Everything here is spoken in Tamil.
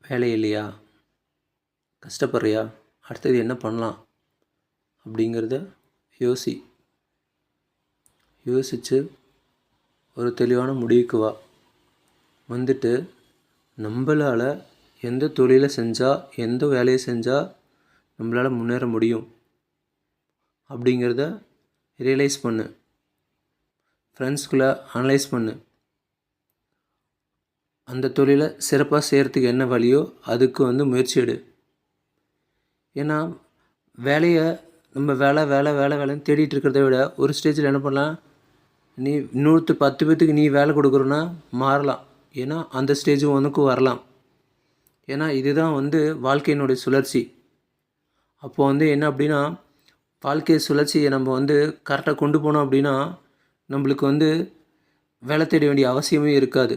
வேலை இல்லையா? கஷ்டப்படுறியா? அடுத்தது என்ன பண்ணலாம் அப்படிங்கிறத யோசி. யோசித்து ஒரு தெளிவான முடிவுக்கு வா. வந்துட்டு நம்மளால் எந்த தொழிலை செஞ்சால், எந்த வேலையை செஞ்சால் நம்மளால் முன்னேற முடியும் அப்படிங்கிறத ரியலைஸ் பண்ணு. ஃப்ரெண்ட்ஸ்குள்ளே அனலைஸ் பண்ணு. அந்த தொழிலை சிறப்பாக செய்கிறதுக்கு என்ன வழியோ அதுக்கு முயற்சி எடு. ஏன்னா வேலையை நம்ம வேலைன்னு தேடிட்டு இருக்கிறத விட ஒரு ஸ்டேஜில் என்ன பண்ணலாம், நீ 10 பேர்த்துக்கு நீ வேலை கொடுக்குறோன்னா மாறலாம். ஏன்னா அந்த ஸ்டேஜும் உனக்கும் வரலாம். ஏன்னா இதுதான் வாழ்க்கையினுடைய சுழற்சி. அப்போது என்ன அப்படின்னா, வாழ்க்கை சுழற்சியை நம்ம கரெக்டாக கொண்டு போனோம் அப்படின்னா நம்மளுக்கு வேலை தேட வேண்டிய அவசியமே இருக்காது.